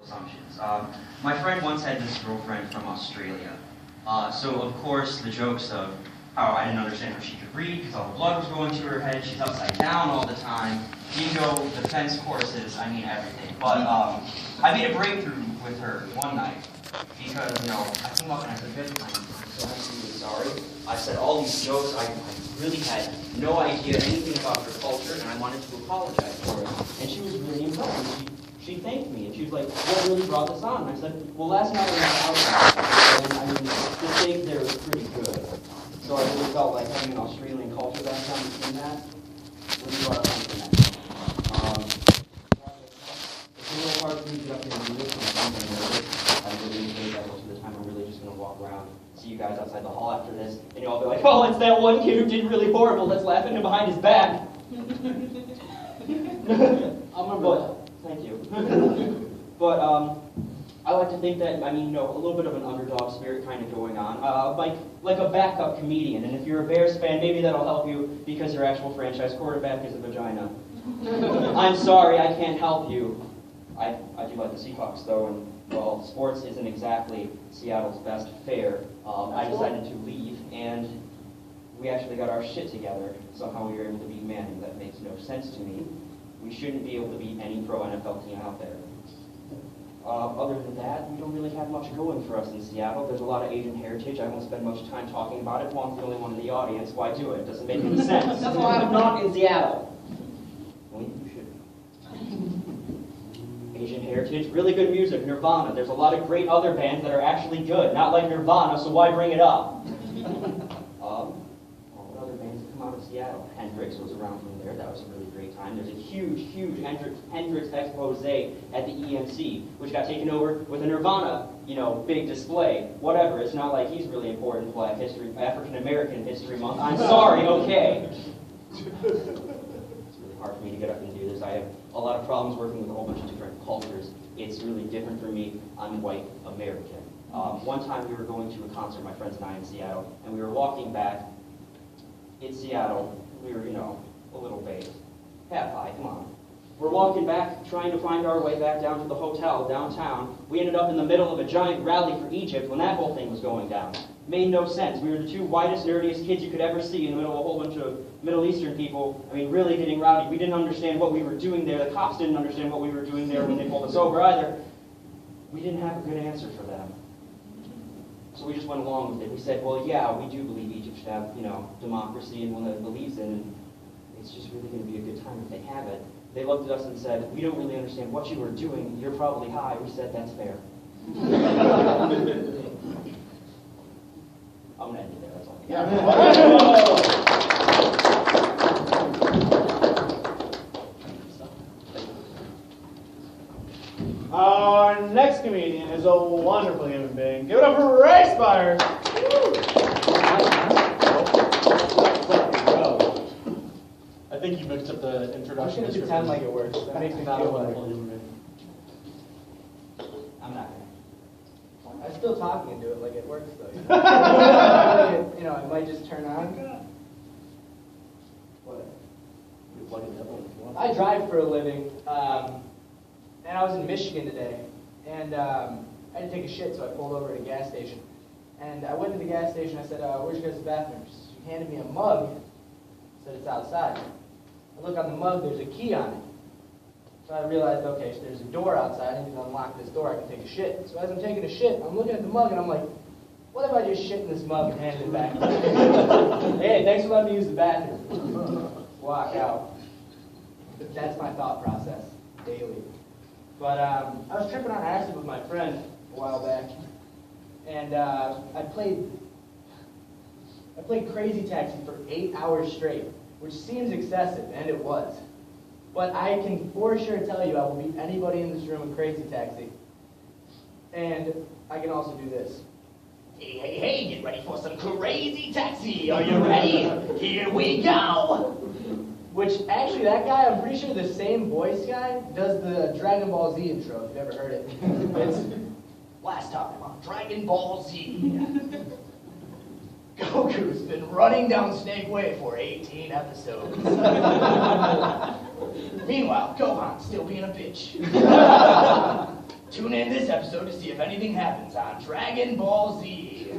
assumptions. My friend once had this girlfriend from Australia. So of course the jokes of how I didn't understand how she could read because all the blood was going to her head, she's upside down all the time, bingo, defense courses, I mean everything. But I made a breakthrough with her one night because, I came up and I said, "Babe, I'm so absolutely sorry. I said all these jokes, I really had no idea anything about her culture and I wanted to apologize for it." And she was really impressed. She thanked me, and she was like, "What really brought this on?" And I said, "Well, last night I was out, and I mean, the steak there was pretty good. So I really felt like having an Australian culture background between that really brought us on to that." It's a little hard for me to get up here and do this, and I'm nervous. I really enjoyed that most of the time. I'm really just going to walk around, see you guys outside the hall after this, and you'll all be like, "Oh, it's that one kid who did really horrible. Let's laugh at him behind his back." I'm going to Thank you. But I like to think that, a little bit of an underdog spirit kind of going on, like a backup comedian. And if you're a Bears fan, maybe that'll help you because your actual franchise quarterback is a vagina. I'm sorry, I can't help you. I do like the Seahawks, though, and, well, sports isn't exactly Seattle's best fare. I decided to leave, and we actually got our shit together. Somehow we were able to beat Manning. That makes no sense to me. We shouldn't be able to beat any pro NFL team out there. Other than that, we don't really have much going for us in Seattle. There's a lot of Asian heritage. I won't spend much time talking about it. Well, I'm the only one in the audience. Why do it? It doesn't make any sense. That's why I'm not in Seattle. Well, you should. Asian heritage, really good music, Nirvana. There's a lot of great other bands that are actually good. Not like Nirvana, so why bring it up? What other bands have come out of Seattle? Hendrix was around from there. That was a really great time. There's a huge Hendrix expose at the EMC, which got taken over with a Nirvana, big display. Whatever. It's not like he's really important to Black History, African American History Month. I'm sorry. Okay. It's really hard for me to get up and do this. I have a lot of problems working with a whole bunch of different cultures. It's really different for me. I'm white American. One time we were going to a concert, my friends and I, in Seattle, and we were walking back in Seattle. We were, a little bait. Half high, come on. We're walking back, trying to find our way back down to the hotel downtown. We ended up in the middle of a giant rally for Egypt when that whole thing was going down. Made no sense. We were the two whitest, nerdiest kids you could ever see in the middle of a whole bunch of Middle Eastern people. Really getting rowdy. We didn't understand what we were doing there. The cops didn't understand what we were doing there when they pulled us over either. We didn't have a good answer for them. So we just went along with it. We said, well, yeah, we do believe Egypt should have, democracy and one that believes in it. It's just really going to be a good time if they have it. They looked at us and said, we don't really understand what you were doing. You're probably high. We said, that's fair. I'm going to end it there. That's all. Yeah. Our next comedian is a wonderful human being. Give it up for Ray Spire. I think you mixed up the introduction. I'm going to pretend like it works. That makes me feel wonderful human being. I'm not going to. I'm still talking into it like it works, though. It might just turn on. What? I drive for a living, and I was in Michigan today, and I had to take a shit, so I pulled over at a gas station. And I went to the gas station, I said, where's your guys' bathroom? She handed me a mug, said it's outside. I look on the mug, there's a key on it. So I realized, okay, so there's a door outside, I need to unlock this door, I can take a shit. So as I'm taking a shit, I'm looking at the mug, and I'm like, what if I just shit in this mug and hand it back? Hey, thanks for letting me use the bathroom. Walk out. That's my thought process, daily. But I was tripping on acid with my friend a while back, and I played Crazy Taxi for 8 hours straight, which seems excessive, and it was. But I can for sure tell you I will beat anybody in this room in Crazy Taxi. And I can also do this. Hey, hey, hey, get ready for some Crazy Taxi. Are you ready? Here we go. Which, actually, that guy, I'm pretty sure the same voice guy does the Dragon Ball Z intro, if you've ever heard it. It's, last time on Dragon Ball Z. Goku's been running down Snake Way for 18 episodes. Meanwhile, Gohan's still being a bitch. Tune in episode to see if anything happens on Dragon Ball Z.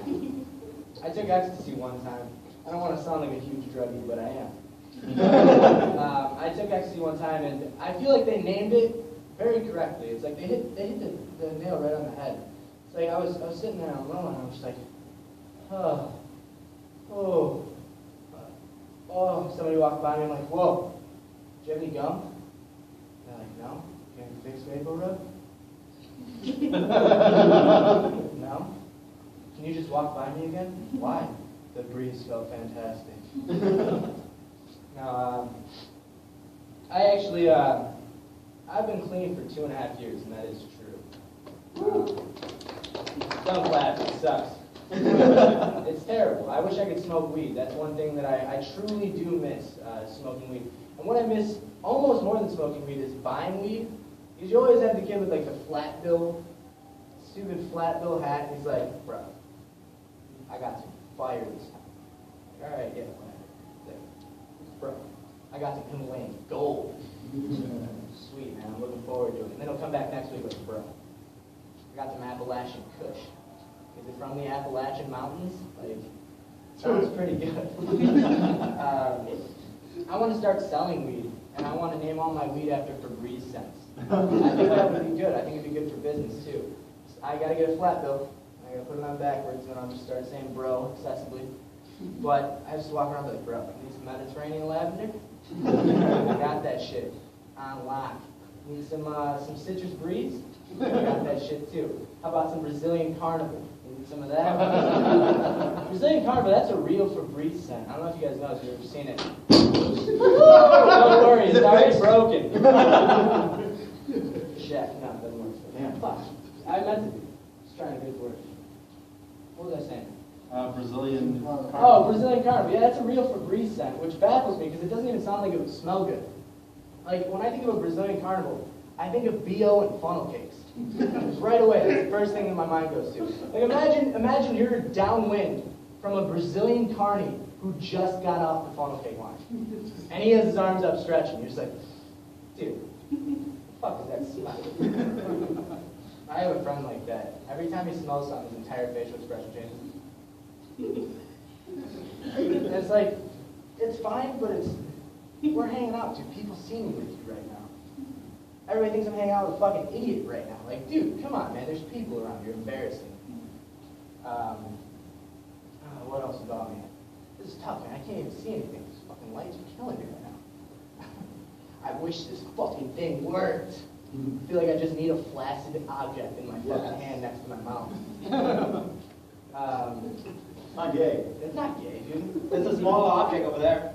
I took ecstasy one time. I don't want to sound like a huge druggie, but I am. I took ecstasy one time, and I feel like they named it very correctly. It's like they hit the nail right on the head. It's like I was sitting there alone, and I was just like, oh. Somebody walked by me, I'm like, whoa, do you have any gum? And they're like, no. You have any Vicks Vapor Rub? No. Can you just walk by me again? Why? The breeze felt fantastic. Now, I actually, I've been clean for 2.5 years, and that is true. Don't laugh, it sucks. It's terrible. I wish I could smoke weed. That's one thing that I truly do miss, smoking weed. And what I miss almost more than smoking weed is buying weed. Because you always have the kid with like the flat bill, stupid flat bill hat, and he's like, bro, I got some fire this time. Like, all right, yeah, whatever. Like, bro, I got some Himalayan gold. Sweet, man, I'm looking forward to it. And then he'll come back next week with, bro, I got some Appalachian Kush. Is it from the Appalachian Mountains? Like, sounds pretty good. I want to start selling weed, and I want to name all my weed after Febreze scents. I think that would be good. I think it'd be good for business, too. I got to get a flat bill. I got to put it on backwards, and I'll just start saying bro excessively. But I just walk around like, bro, need some Mediterranean lavender? I got that shit on lock. Need some citrus breeze? I got that shit, too. How about some Brazilian carnival? Need some of that? Brazilian carnival, that's a real Febreze scent. I don't know if you guys know if you've ever seen it. Don't worry, it's already broken. Shit, no, it doesn't work. Damn. Fuck. I meant to be. Just trying to get it to work. What was I saying? Brazilian. Oh, Brazilian carnival. Yeah, that's a real Febreze scent, which baffles me because it doesn't even sound like it would smell good. Like, when I think of a Brazilian carnival, I think of B.O. and funnel cakes. Just right away, that's the first thing that my mind goes to. Like, imagine you're downwind from a Brazilian carny who just got off the funnel cake line. And he has his arms up stretching. You're just like, dude, what the fuck is that smell? I have a friend like that. Every time he smells something, his entire facial expression changes. And it's like, it's fine, but we're hanging out, dude. People see me with you right now. Everybody thinks I'm hanging out with a fucking idiot right now. Like, dude, come on, man. There's people around. You're embarrassing. What else about me? This is tough, man. I can't even see anything. These fucking lights are killing me right now. I wish this fucking thing worked. I feel like I just need a flaccid object in my fucking hand next to my mouth. Not gay. It's not gay, dude. There's a small object over there.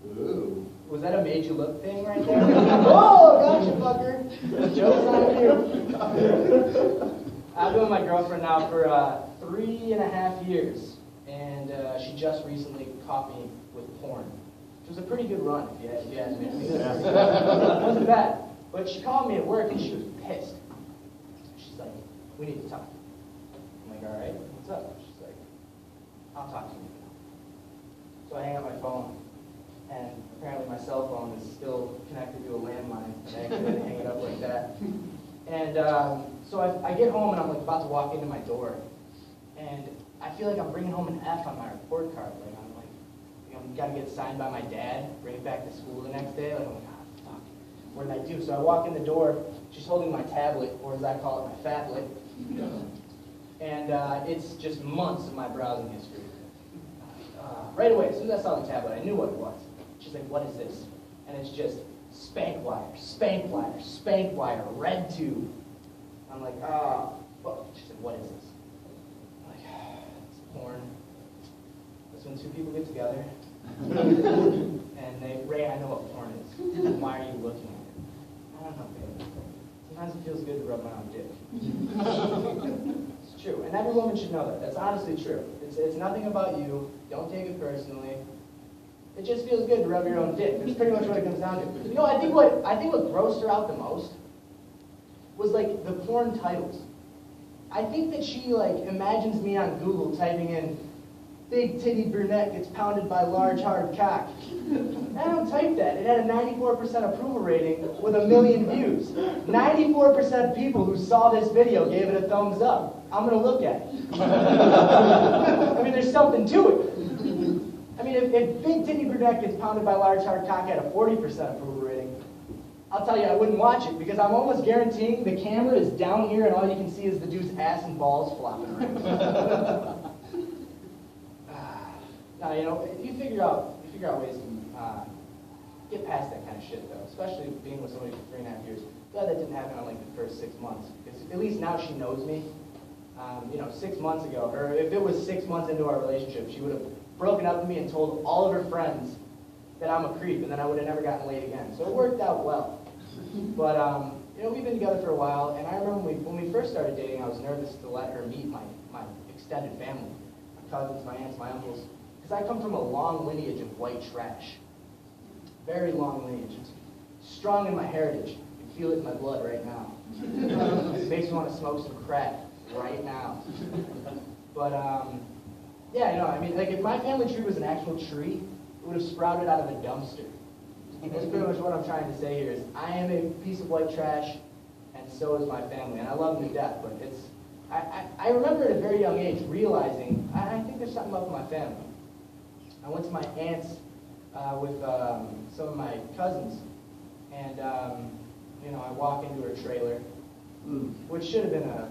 Ooh. Was that a made you look thing right there? Oh, gotcha, fucker. Joke's on you. I've been with my girlfriend now for 3.5 years, and she just recently caught me with porn. Which was a pretty good run, if you ask me. It wasn't bad. But she called me at work, and she was pissed. She's like, we need to talk. I'm like, all right, what's up? She's like, I'll talk to you now. So I hang up my phone. And apparently my cell phone is still connected to a landline, and I accidentally hang it up like that. And so I get home, and I'm like about to walk into my door, and I feel like I'm bringing home an F on my report card. Like I'm gotta get signed by my dad, bring it back to school the next day. Like I'm like, ah, fuck, what did I do? So I walk in the door. She's holding my tablet, or as I call it, my phablet, and it's just months of my browsing history. Right away, as soon as I saw the tablet, I knew what it was. She's like, what is this? And it's just Spankwire, Spankwire, Spankwire, RedTube. I'm like, well, she said, what is this? I'm like, it's porn. That's when two people get together. And they, Ray, I know what porn is. Why are you looking at it? I don't know, babe. Sometimes it feels good to rub my own dick. It's true. And every woman should know that. That's honestly true. It's nothing about you. Don't take it personally. It just feels good to rub your own dick. That's pretty much what it comes down to. You know, I think what grossed her out the most was like the porn titles. I think that she like imagines me on Google typing in big titty brunette gets pounded by large hard cock. I don't type that. It had a 94% approval rating with 1 million views. 94% of people who saw this video gave it a thumbs up. I'm going to look at it. I mean, there's something to it. I mean, if big titty brunette gets pounded by large hard cock had a 40% approval rating, I'll tell you I wouldn't watch it because I'm almost guaranteeing the camera is down here and all you can see is the dude's ass and balls flopping around. Now, you know, you figure out ways to get past that kind of shit, though, especially being with somebody for 3.5 years. Glad that didn't happen on like the first 6 months, because at least now she knows me. You know, 6 months ago, or if it was 6 months into our relationship, she would have broken up with me and told all of her friends that I'm a creep, and then I would have never gotten laid again. So it worked out well. But you know, we've been together for a while, and I remember when we first started dating, I was nervous to let her meet my extended family, my cousins, my aunts, my uncles, because I come from a long lineage of white trash. Very long lineage. It's strong in my heritage. You can feel it in my blood right now. It makes me want to smoke some crack right now. But yeah, you know, I mean, like if my family tree was an actual tree, it would have sprouted out of a dumpster. That's pretty much what I'm trying to say here is I am a piece of white trash, and so is my family, and I love them to death, but it's, I remember at a very young age realizing, I think there's something up with my family. I went to my aunt's with some of my cousins, and you know, I walk into her trailer, which should have been a,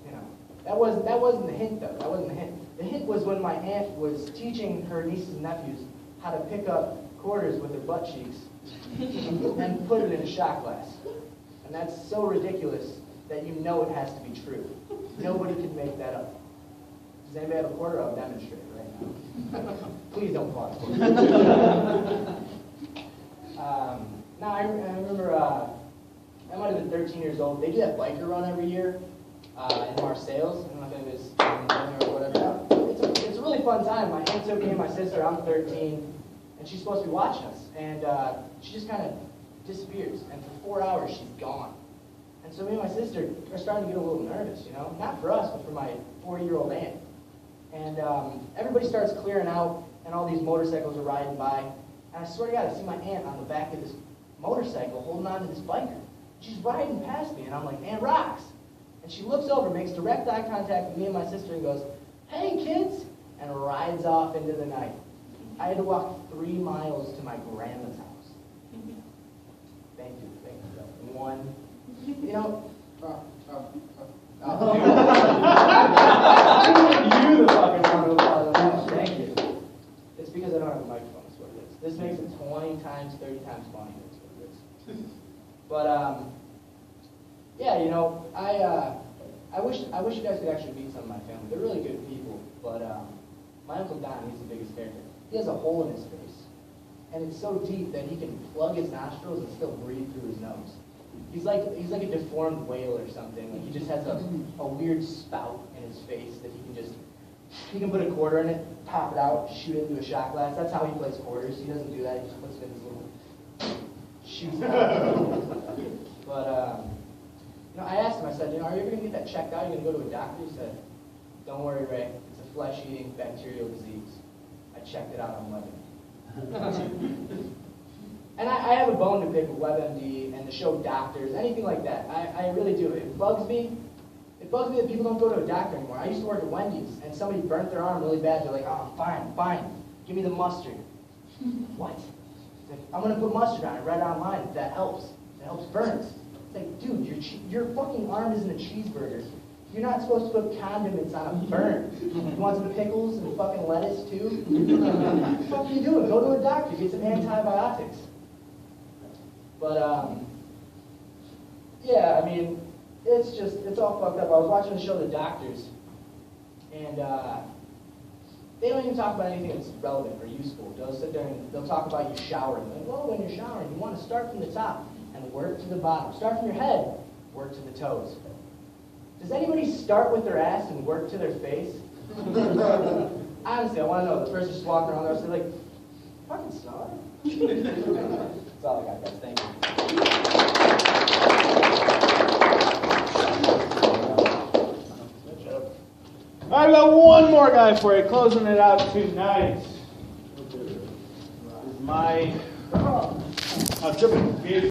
you know, that wasn't the hint though. That wasn't the hint. The hint was when my aunt was teaching her nieces and nephews how to pick up quarters with their butt cheeks and put it in a shot glass. And that's so ridiculous that you know it has to be true. Nobody can make that up. Does anybody have a quarter? I'll demonstrate right now. Please don't pause. Now, I remember I might have been 13 years old. They do that biker run every year in Marseilles. I don't know if anybody's been there or whatever. It's a really fun time. My aunt took me and my sister. I'm 13. And she's supposed to be watching us. And she just kind of disappears. And for 4 hours, she's gone. And so me and my sister are starting to get a little nervous, you know? Not for us, but for my 40-year-old aunt. And everybody starts clearing out, and all these motorcycles are riding by. And I swear to God, I see my aunt on the back of this motorcycle holding on to this biker. She's riding past me, and I'm like, Aunt Rocks. And she looks over, makes direct eye contact with me and my sister, and goes, "Hey, kids," and rides off into the night. I had to walk 3 miles to my grandma's house. Thank you. One, you know. You the fucking one who apologized. Thank you. It's because I don't have a microphone, that's what it is. This makes it 20 times, 30 times funnier, that's what it is. But, yeah, you know, I wish you guys could actually meet some of my family. They're really good people, but my Uncle Don, he's the biggest character. He has a hole in his face, and it's so deep that he can plug his nostrils and still breathe through his nose. He's like a deformed whale or something. Like he just has a weird spout in his face that he can put a quarter in it, pop it out, shoot it into a shot glass. That's how he plays quarters. He doesn't do that. He just puts it in his little shoots it out. But you know, I asked him. I said, you know, are you ever gonna get that checked out? Are you gonna go to a doctor? He said, "Don't worry, Ray. It's a flesh-eating bacterial disease. I checked it out on WebMD." And I have a bone to pick with WebMD and the show doctors, anything like that. I really do. It bugs me. It bugs me that people don't go to a doctor anymore. I used to work at Wendy's, and somebody burnt their arm really bad. They're like, "Oh, fine. Give me the mustard." What? Like, I'm going to put mustard on it. Read online. That helps. It helps burns. It's like, dude, your fucking arm isn't a cheeseburger. You're not supposed to put condiments on a burn. You want some pickles and fucking lettuce, too? What the fuck are you doing? Go to a doctor. Get some antibiotics. But, yeah, I mean, it's all fucked up. I was watching the show The Doctors, and they don't even talk about anything that's relevant or useful. They'll sit there and they'll talk about you showering. Like, well, when you're showering, you want to start from the top and work to the bottom. Start from your head, work to the toes. Does anybody start with their ass and work to their face? Honestly, I want to know. The person just walking around there, they're like, fucking star. That's all I got, guys. Thank you. I've got one more. more guy for you, closing it out tonight. Is my...